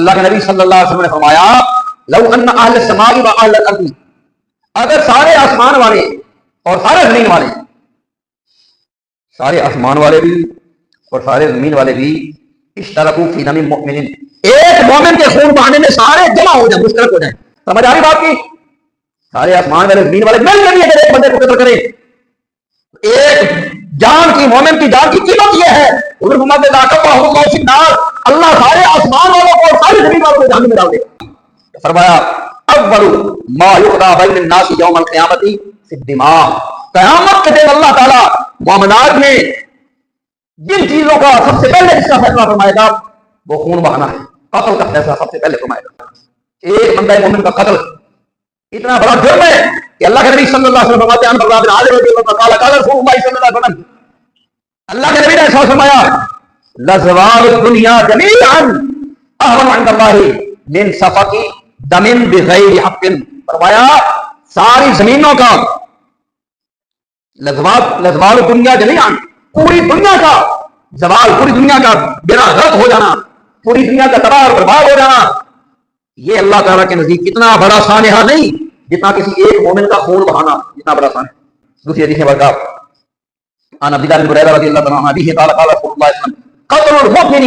اللہ کے نبی صلی اللہ علیہ وسلم نے فرمایا لو ان اہل السماء و اہل الارض، اگر سارے آسمان والے اور سارے زمین والے، سارے آسمان والے بھی اور سارے زمین والے بھی اشترکوا فی دم مؤمن، ایک مومن کے خون بہانے میں سارے جمع ہو جائیں، مشترک ہو جائیں، سمجھ آ رہی بات کی؟ سارے آسمان والے زمین والے مل کر اگر ایک بندے کو قتل کریں، ایک جان کی، مومن کی جان کی قیمت یہ ہے، حضور محمد اللہ فی النار، اللہ سارے آسمان والوں کو اور سارے زمین والوں کو جہنم میں ڈال دے گا۔ فرمایا اول ما یقضی بین الناس یوم القیامت فی الدماء، قیامت کے دن اللہ تعالیٰ معاملات میں جن چیزوں کا سب سے پہلے جس کا فیصلہ فرمائے گا وہ خون بہانا ہے، قتل کا فیصلہ سب سے پہلے فرمائے گا۔ ایک بندہ مومن کا قتل اتنا بڑا جرم ہے کہ اللہ کے نبی صلی اللہ علیہ وسلم فرماتے ہیں اللہ کے نبی نے فرمایا لزوال الدنیا جميعا اهون عند الله من سفك دم بغیر حق، فرمایا ساری زمینوں کا لزوال الدنیا جميعا، پوری دنیا کا زوال، پوری دنیا کا بلا غرق ہو جانا، پوری دنیا کا تباہ اور برباد ہو جانا، یہ اللہ تعالیٰ کے نزدیک کتنا بڑا سانحہ نہیں جتنا کسی ایک مومن کا خون بہانا، جتنا بڑا سانحہ۔ دوسری حدیث میں بڑھا عن عبد الله بن بريدة رضي الله عنه ابيه قال قال رسول الله صلى الله عليه وسلم قتل المؤمن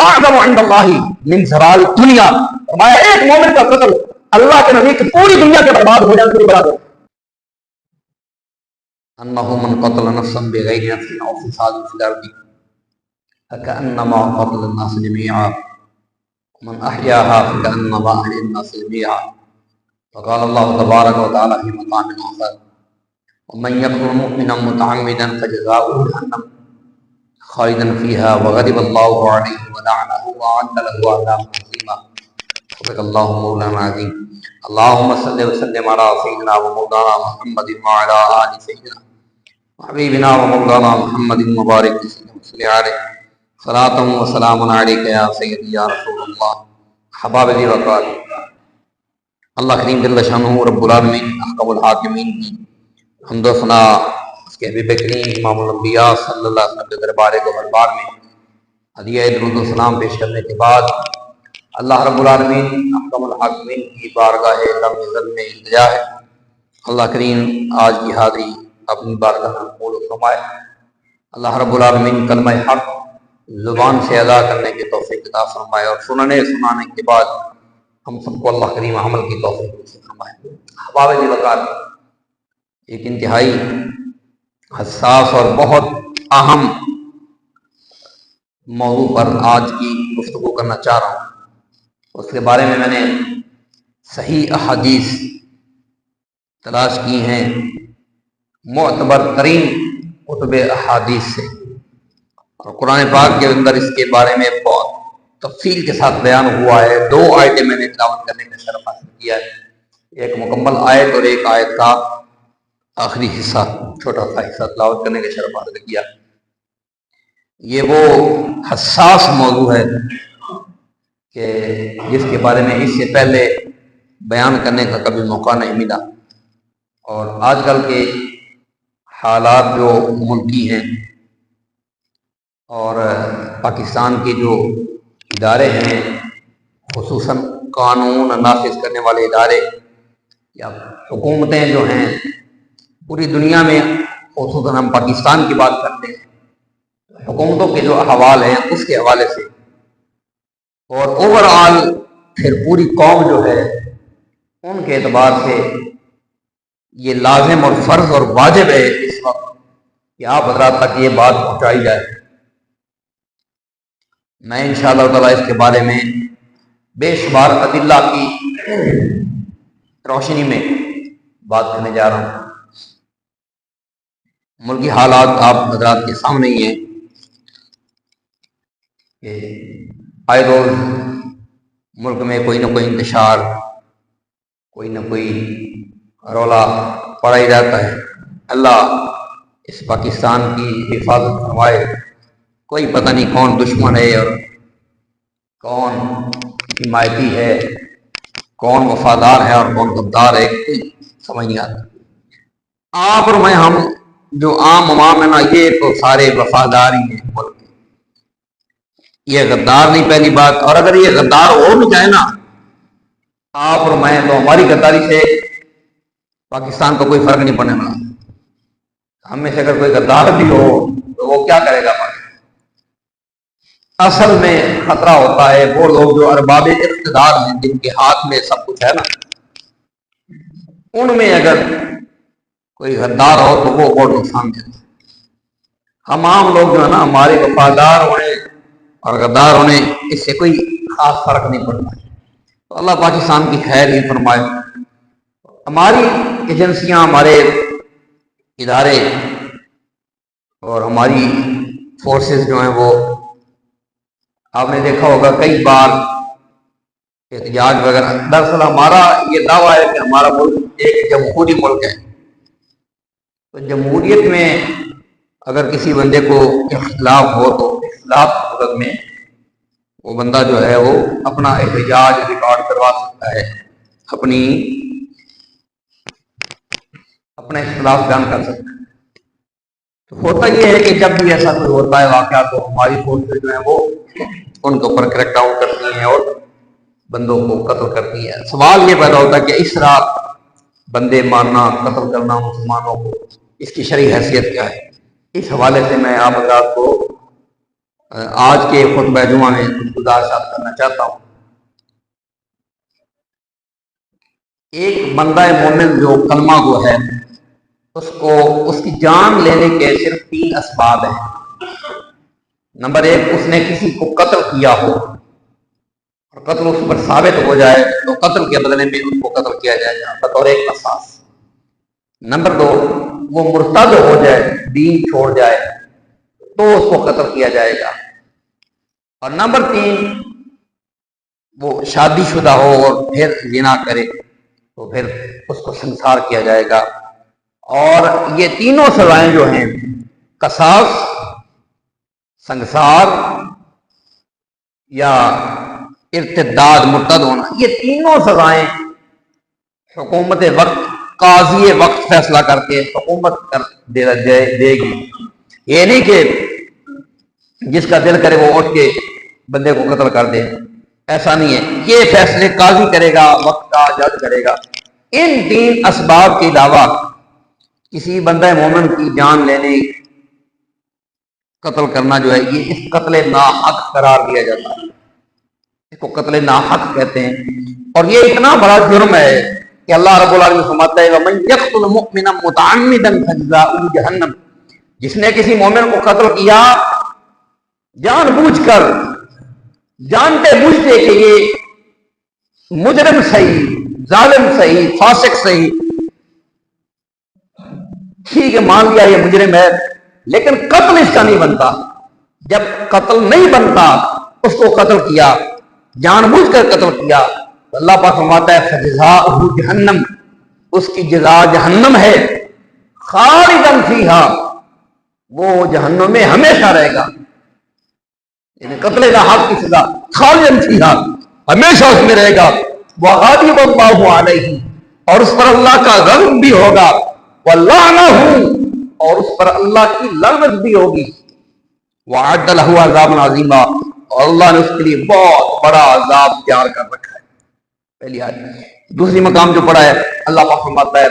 اعظم عند الله من زوال الدنيا، فرمایا ایک مومن کا قتل اللہ کے نزدیک پوری دنیا کے برباد ہو جانے سے بڑا ہے۔ انه من قتل نفسا بغير نفس او فساد في الارض فكانما قتل الناس جميعا ومن احياها فكانما احيا الناس جميعا، فقال الله تبارك وتعالى في مقام آخر ومن يقتل مؤمنا متعمدا فجزاؤه جهنم خالدا فيها وغضب الله عليه ولعنه وأعد له عذابا عظيما، صدق الله مولانا العظيم۔ اللهم صل وسلم على سيدنا ومولانا محمد وعلى آل سيدنا وحبيبنا ومولانا محمد وبارك وسلم عليه صلاة وسلام عليك يا سيدي يا رسول الله حباب دی وقال۔ اللہ کریم جل شانہ رب العالمین احکم الحاکمین کی حمد و ثنا اس کے حبیب کریم امام الانبیاء صلی اللہ علیہ وسلم کے دربار کو دربار میں ہدیہ درود و سلام پیش کرنے کے بعد اللہ رب العالمین احکم الحاکمین کی بارگاہ رب العزت میں التجا ہے اللہ کریم آج کی حاضری اپنی بارگاہ میں قبول فرمائے۔ اللہ رب العالمین کلمہ حق زبان سے ادا کرنے کی توفیق عطا فرمائے اور سنانے کے بعد ہم سب کو اللہ کریم عمل کی توفیق فرمائے۔ احباب دی وقار، ایک انتہائی حساس اور بہت اہم موضوع پر آج کی گفتگو کرنا چاہ رہا ہوں۔ اس کے بارے میں نے صحیح احادیث تلاش کی ہیں معتبر ترین کتب احادیث سے، اور قرآن پاک کے اندر اس کے بارے میں بہت تفصیل کے ساتھ بیان ہوا ہے۔ دو آیتیں میں نے تلاوت کرنے کا شرف حاصل کیا ہے، ایک مکمل آیت اور ایک آیت کا آخری حصہ، چھوٹا سا حصہ تلاوت کرنے کا شرف حاصل کیا۔ یہ وہ حساس موضوع ہے کہ جس کے بارے میں اس سے پہلے بیان کرنے کا کبھی موقع نہیں ملا، اور آج کل کے حالات جو ملکی ہیں اور پاکستان کے جو ادارے ہیں، خصوصاً قانون نافذ کرنے والے ادارے یا حکومتیں جو ہیں پوری دنیا میں، خصوصاً ہم پاکستان کی بات کرتے ہیں، حکومتوں کے جو احوال ہیں اس کے حوالے سے، اور اوور آل پھر پوری قوم جو ہے ان کے اعتبار سے یہ لازم اور فرض اور واجب ہے اس وقت کہ آپ حضرات تک یہ بات پہنچائی جائے۔ میں انشاءاللہ تعالیٰ اس کے بارے میں بے شمار ادلہ کی روشنی میں بات کرنے جا رہا ہوں۔ ملکی حالات آپ حضرات کے سامنے ہی ہیں کہ آئے روز ملک میں کوئی نہ کوئی انتشار، کوئی نہ کوئی رولا پڑا ہی رہتا ہے۔ اللہ اس پاکستان کی حفاظت فرمائے۔ کوئی پتہ نہیں کون دشمن ہے اور کون حمایتی ہے، کون وفادار ہے اور کون غدار ہے، کوئی سمجھ نہیں آتا۔ آپ اور میں، ہم جو عام عوام ہے نا، یہ تو سارے وفادار ہی ہیں ملک کے، یہ غدار نہیں پہلی بات، اور اگر یہ غدار ہو بھی جائے نا آپ اور میں، تو ہماری غداری سے پاکستان کو کوئی فرق نہیں پڑنے والا۔ ہم میں سے اگر کوئی غدار بھی ہو تو وہ کیا کرے گا؟ اصل میں خطرہ ہوتا ہے وہ لوگ جو ارباب اقتدار ہیں، جن کے ہاتھ میں سب کچھ ہے نا، ان میں اگر کوئی غدار ہو تو وہ بہت نقصان دیتا ہے۔ ہم عام لوگ جو ہے نا، ہمارے وفادار ہونے اور غدار ہونے اس سے کوئی خاص فرق نہیں پڑتا۔ تو اللہ پاکستان کی خیر ہی فرمائے۔ ہماری ایجنسیاں، ہمارے ادارے اور ہماری فورسز جو ہیں، وہ آپ نے دیکھا ہوگا کئی بار احتجاج وغیرہ۔ دراصل ہمارا یہ دعویٰ ہے کہ ہمارا ملک ایک جمہوری ملک ہے، تو جمہوریت میں اگر کسی بندے کو اختلاف ہو تو اختلاف کی صورت میں وہ بندہ جو ہے وہ اپنا احتجاج ریکارڈ کروا سکتا ہے، اپنا اختلاف بیان کر سکتا ہے۔ تو ہوتا یہ ہے کہ جب بھی ایسا کوئی ہوتا ہے واقعہ، تو ہماری فورسز جو ہیں وہ ان کے اوپر کریک ڈاؤن کرتی ہیں اور بندوں کو قتل کرتی ہیں۔ سوال یہ پیدا ہوتا ہے کہ اس طرح بندے مارنا، قتل کرنا مسلمانوں کو، اس کی شرعی حیثیت کیا ہے؟ اس حوالے سے میں آپ حضرات کو آج کے خطبہ جمعہ میں گزارشات کرنا چاہتا ہوں۔ ایک بندہ مومن جو کلمہ گو ہے، اس کو اس کی جان لینے کے صرف 3 اسباب ہیں۔ نمبر 1، اس نے کسی کو قتل کیا ہو اور قتل اس پر ثابت ہو جائے تو قتل کے بدلے میں اس کو قتل کیا جائے گا بطور ایک قصاص۔ نمبر 2، وہ مرتد ہو جائے، دین چھوڑ جائے تو اس کو قتل کیا جائے گا۔ اور نمبر 3، وہ شادی شدہ ہو اور پھر زنا کرے تو پھر اس کو سنسار کیا جائے گا۔ اور یہ تینوں سزائیں جو ہیں، قصاص، سنسار یا ارتداد، مرتد ہونا، یہ تینوں سزائیں حکومت وقت، قاضی وقت فیصلہ کر کے حکومت دے گی۔ یہ نہیں کہ جس کا دل کرے وہ اٹھ کے بندے کو قتل کر دے، ایسا نہیں ہے۔ یہ فیصلے قاضی کرے گا، وقت کا جج کرے گا۔ ان 3 اسباب کے علاوہ کسی بندہ مومن کی جان لینے، قتل کرنا جو ہے، یہ اس قتل ناحق قرار دیا جاتا ہے۔ اس کو قتل ناحق کہتے ہیں، اور یہ اتنا بڑا جرم ہے کہ اللہ رب العالمین فرماتا ہے وَمَن يَقْتُلْ مُؤْمِنًا مُتَعَمِّدًا فَجَزَاؤُهُ جَهَنَّمُ، جس نے کسی مومن کو قتل کیا جان بوجھ کر، جانتے بوجھتے کہ یہ مجرم صحیح، ظالم صحیح، فاسق صحیح، ٹھیک ہے مان لیا یہ مجرم ہے، لیکن قتل اس کا نہیں بنتا۔ جب قتل نہیں بنتا، اس کو قتل کیا، جان بوجھ کر قتل کیا، تو اللہ پاک فرماتا ہے فَجَزَاؤُهُ جَهَنَّمُ، اس کی جزا جہنم ہے، خالداً فیہا، وہ جہنم میں ہمیشہ رہے گا۔ یعنی قتل ناحق کی سزا خالداً فیہا، ہمیشہ اس میں رہے گا۔ وَغَضِبَ اللَّهُ عَلَيْهِ، اور اس پر اللہ کا غضب بھی ہوگا، وَلَعْنَهُ، اور اس پر اللہ کی لعنت بھی ہوگی، وَأَعَدَّ لَهُ عَذَابًا عَظِيمًا، اور اللہ نے اس کے لیے بہت بڑا عذاب تیار کر رکھا ہے۔ پہلی آیت۔ دوسری مقام جو پڑھا ہے، اللہ پاک فرماتا ہے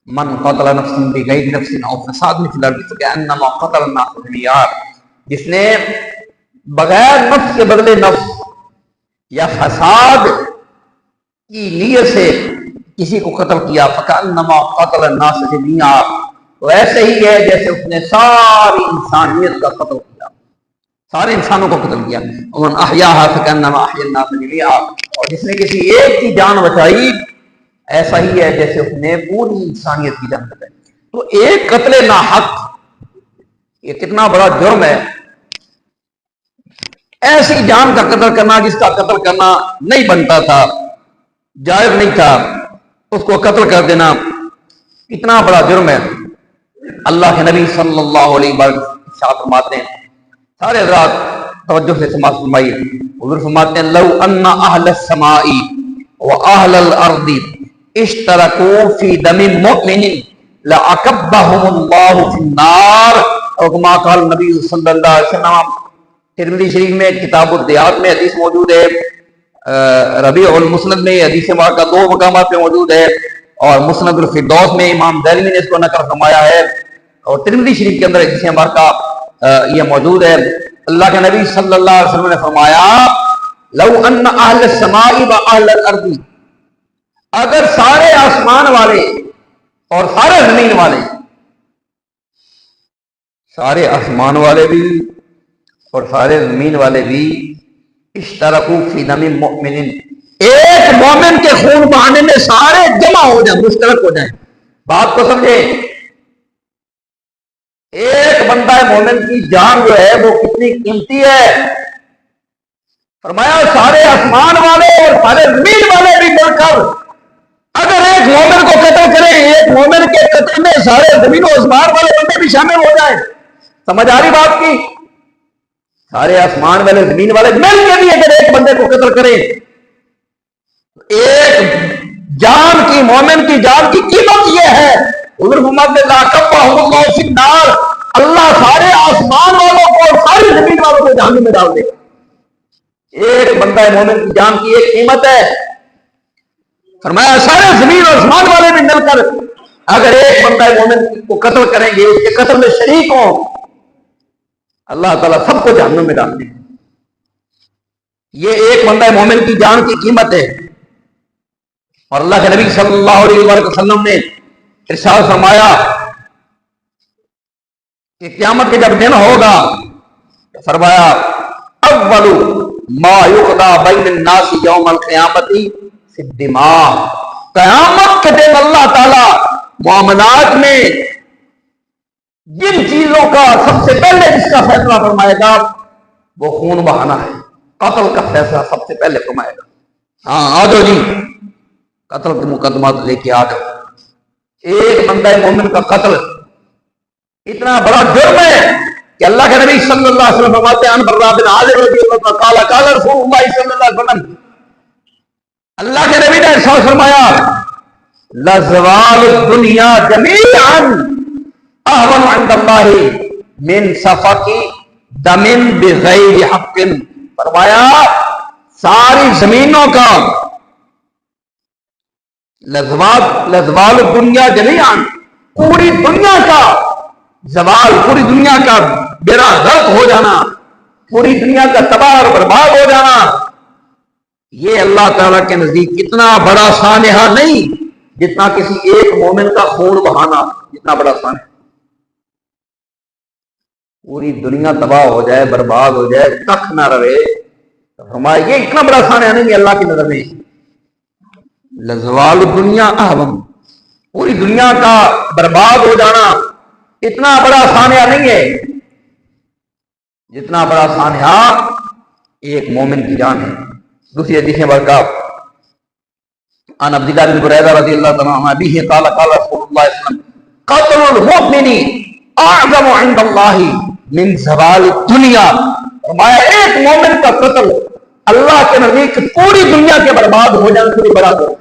من قتل نفسا بغیر نفس او فساد فی الارض فکأنما قتل الناس جميعا، جس نے بغیر نفس کے بدلے نفس یا فساد کی نیت سے کسی کو قتل کیا، فکأنما قتل الناس جميعا، تو ایسے ہی ہے جیسے اس نے ساری انسانیت کا قتل کیا، سارے انسانوں کو قتل کیا۔ ومن احیاها فکأنما احیا الناس جميعا، اور جس نے کسی ایک کی جان بچائی ایسا ہی ہے جیسے اس نے پوری انسانیت کی جان بچائی۔ تو ایک قتل ناحق، یہ کتنا بڑا جرم ہے۔ ایسی جان کا قتل کرنا جس کا قتل کرنا نہیں بنتا تھا، جائز نہیں تھا، اس کو قتل کر دینا اتنا بڑا جرم ہے۔ اللہ کے نبی صلی اللہ علیہ وسلم ارشاد فرماتے ہیں، سارے حضرات توجہ سے سماعت فرمائیے، حضور فرماتے ہیں لو ان اہل السماء واہل الارض اشترکوا فی دم مؤمن لعکبہم اللہ فی النار، اور کما قال نبی صلی اللہ علیہ وسلم، ترمذی شریف میں کتاب الدیات میں حدیث موجود ہے، ربیع المسند میں حدیث مبارکہ 2 مقامات پہ موجود ہے، اور مسند الفردوس میں امام دارمی نے اس کو نقل فرمایا ہے، اور ترمذی شریف کے اندر حدیث مبارکہ یہ موجود ہے۔ اللہ کے نبی صلی اللہ علیہ وسلم نے فرمایا لو ان اہل السماء و اہل الارض، اگر سارے آسمان والے اور سارے زمین والے، سارے آسمان والے بھی اور سارے زمین والے بھی اشترکوا فی دم مؤمن، ایک مومن کے خون بہانے میں سارے جمع ہو جائیں، مشترک ہو جائیں۔ بات کو سمجھے، ایک بندہ مومن کی جان جو ہے وہ کتنی قیمتی ہے۔ فرمایا سارے آسمان والے اور سارے زمین والے بھی مل کر اگر ایک مومن کو قتل کریں، ایک مومن کے قتل میں سارے زمین و آسمان والے بندے بھی شامل ہو جائیں۔ سمجھ آ رہی بات کی؟ سارے آسمان والے زمین والے مل کے بھی اگر ایک بندے کو قتل کریں، ایک جان کی، مومن کی جان کی قیمت یہ ہے۔ حضور فرماتے ہیں لا کبہم اللہ فی النار، اللہ سارے آسمان والوں کو اور ساری زمین والوں کو جہنم میں ڈال دے گا۔ ایک بندہ مومن کی جان کی ایک قیمت ہے۔ فرمایا سارے زمین اور آسمان والے بھی مل کر اگر ایک بندہ مومن کو قتل کریں گے، اس کے قتل میں شریک ہوں، اللہ تعالیٰ سب کو جہنم میں ڈال دے گا۔ یہ ایک بندہ مومن کی جان کی قیمت ہے۔ اور اللہ کے نبی صلی اللہ علیہ وسلم نے ارشاد فرمایا کہ قیامت کے جب دن ہوگا، فرمایا اول ما یقضی بین الناس یوم القیامت فی الدماء، قیامت کے دن اللہ تعالیٰ معاملات میں جن چیزوں کا سب سے پہلے جس کا فیصلہ فرمائے گا وہ خون بہانا ہے، قتل کا فیصلہ سب سے پہلے فرمائے گا۔ ہاں آ جاؤ جی، قتل کے مقدمات لے کے آ جاؤ۔ ایک بندہ مومن کا قتل اتنا بڑا جرم ہے کہ اللہ کے نبی صلی اللہ علیہ وسلم فرماتے ہیں ان برا بن عازب رضی اللہ تعالی قال رسول اللہ صلی اللہ علیہ وسلم، اللہ کے نبی نے ارشاد فرمایا لزوال الدنیا جميعا اهون عند الله من سفك دم بغیر حق، فرمایا ساری زمینوں کا لزوال الدنیا جميعا، پوری دنیا کا زوال، پوری دنیا کا بیڑا غرق ہو جانا، پوری دنیا کا تباہ اور برباد ہو جانا، یہ اللہ تعالیٰ کے نزدیک اتنا بڑا سانحہ نہیں جتنا کسی ایک مومن کا خون بہانا، جتنا بڑا سانحہ۔ پوری دنیا تباہ ہو جائے، برباد ہو جائے، کخ نہ رہے، ہمارا یہ اتنا بڑا سانحہ نہیں ہے اللہ کی نظر میں۔ لزوال الدنیا اہم، پوری دنیا کا برباد ہو جانا اتنا بڑا سانحہ نہیں ہے جتنا بڑا سانحہ ایک مومن کی جان ہے۔ دوسری حدیث مبارکہ عن عبداللہ بن بریدہ رضی اللہ تعالیٰ عنہ ابیہ قال قال رسول اللہ صلی اللہ علیہ وسلم قتل المؤمن اعظم عند اللہ من زوال الدنیا، فرمایا ایک مومن کا قتل اللہ کے نزدیک پوری دنیا کے برباد ہو جانے سے بھی بڑا ہے۔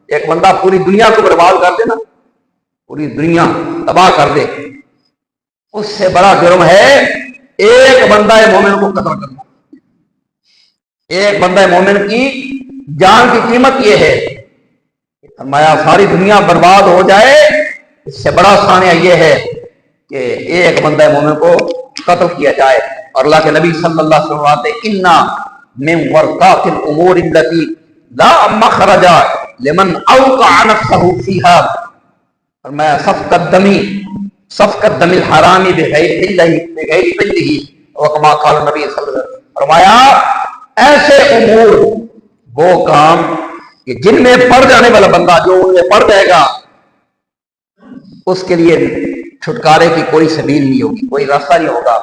ایک بندہ پوری دنیا کو برباد کر دے نا، پوری دنیا تباہ کر دے، اس سے بڑا جرم ہے ایک بندہ مومن کو قتل کرنا۔ ایک بندہ مومن کی جان کی قیمت یہ ہے، فرمایا ساری دنیا برباد ہو جائے، اس سے بڑا سانحہ یہ ہے کہ ایک بندہ مومن کو قتل کیا جائے۔ اور اللہ کے نبی صلی اللہ علیہ وسلم فرماتے ہیں انا من ورقات الامور التي لا مخرج لمن اوقع نفسه فيها، فرمایا صفقت دم الحرام بغیر حلہ، وکما قال نبی صلی اللہ علیہ وسلم، فرمایا ایسے امور، وہ کام کہ جن میں پڑ جانے والا بندہ جو ان میں پڑ جائے گا اس کے لیے چھٹکارے کی کوئی سبیل نہیں ہوگی، کوئی راستہ نہیں ہوگا۔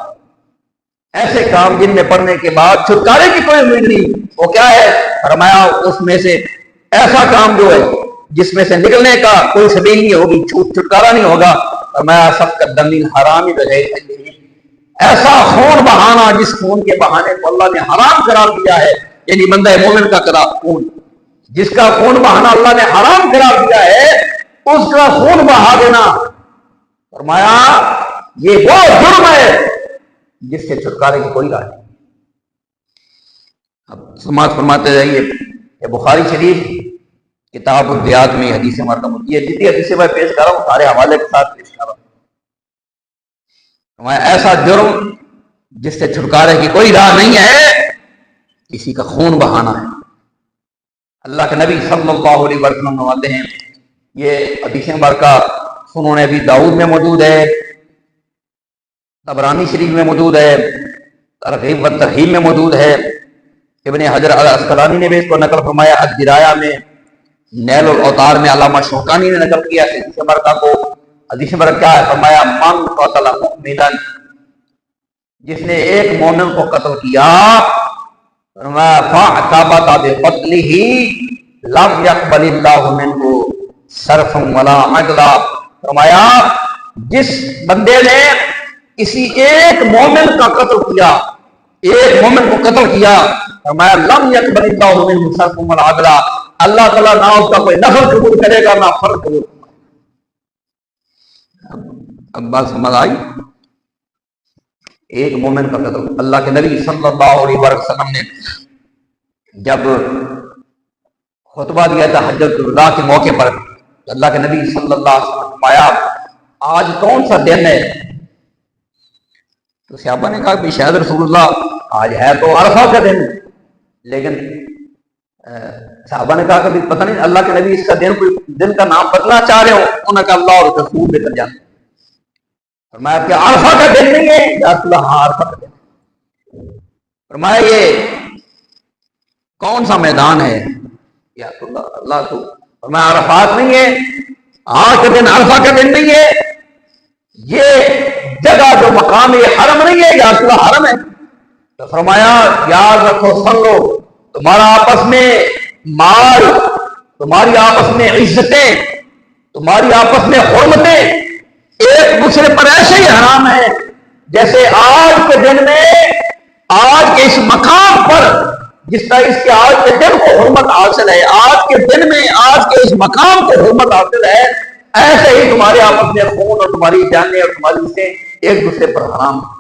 ایسے کام جن میں پڑنے کے بعد چھٹکارے کی کوئی امید نہیں، وہ کیا ہے؟ فرمایا اس میں سے ایسا کام جو ہے جس میں سے نکلنے کا کوئی سبیل نہیں ہوگی، چھٹکارا نہیں ہوگا۔ فرمایا صفقت دم الحرام بغیر حلہ، ایسا خون بہانا جس خون کے بہانے کو اللہ نے حرام قرار دیا ہے، یعنی بندہ مومن کا خون جس کا خون بہانا اللہ نے حرام قرار دیا ہے، اس کا خون بہا دینا، فرمایا یہ وہ جرم ہے جس سے چھٹکارے کی کوئی راہ نہیں۔ اب سماعت فرماتے رہیے کہ بخاری شریف کتاب الدیات میں حدیث مرکم یہ جتنی حدیثیں میں پیش کر رہا ہوں سارے حوالے کے ساتھ پیش کر رہا ہوں. ایسا جرم جس سے چھٹکارے کی کوئی راہ نہیں ہے کسی کا خون بہانا ہے. اللہ کے نبی صلی اللہ علیہ وسلم فرماتے ہیں، یہ حدیث مبارکہ سنن ابی داؤد میں موجود ہے، طبرانی شریف میں موجود ہے، ترغیب و ترہیب میں موجود ہے، ابن حجر العسقلانی نے بھی اس کو نقل فرمایا، الدرایا میں، نیل الاوطار میں علامہ شوکانی نے نقل کیا حدیث مبارکہ کو. حدیث مبارکہ کیا ہے؟ فرمایا من قتل مؤمنا، جس نے ایک مومن کو قتل کیا، فاعتبت بقتلہ لم يقبل اللہ منہ صرفا ولا عدلا. فرمایا جس بندے نے کسی ایک مومن کا قتل کیا، ایک مومن کو قتل کیا، فرمایا لم يقبل اللہ منہ صرفا ولا عدلا، اللہ تعالیٰ نہ اس کا کوئی نفل قبول کرے گا نہ فرض قبول کرے گا. اب بات سمجھ آئی؟ ایک مومن کا قتل. اللہ کے نبی صلی اللہ علیہ وسلم نے جب خطبہ دیا تھا حجۃ الوداع کے موقع پر، اللہ کے نبی صلی اللہ علیہ وسلم نے فرمایا آج کون سا دن ہے؟ تو صحابہ نے کہا کہ شاید رسول اللہ آج ہے تو عرفہ کا دن، لیکن صحابہ نے کہا کہ پتہ نہیں اللہ کے نبی اس کا دن کا نام بدلنا چاہ رہے ہو. انہوں نے کہا اللہ اور رسول بہتر جانتے. فرمایا کہ عرفہ کا دن نہیں ہے یا رسول اللہ؟ ہاں عرفہ کا دن. فرمایا یہ کون سا میدان ہے یا رسول اللہ؟ اللہ تو. فرمایا عرفات نہیں ہے، آج کا دن عرفہ کا دن نہیں ہے، یہ جگہ جو مقام حرم نہیں ہے یا رسول اللہ حرم ہے. تو فرمایا یاد رکھو سن لو، تمہارا آپس میں مال، تمہاری آپس میں عزتیں، تمہاری آپس میں حرمتیں ایک دوسرے پر ایسے ہی حرام ہے جیسے آج کے دن میں، آج کے اس مقام پر جس طرح اس کے آج کے دن کو حرمت حاصل ہے، آج کے دن میں آج کے اس مقام کو حرمت حاصل ہے، ایسے ہی تمہارے آپس میں خون اور تمہاری جانیں اور تمہاری عزتیں ایک دوسرے پر حرام ہے.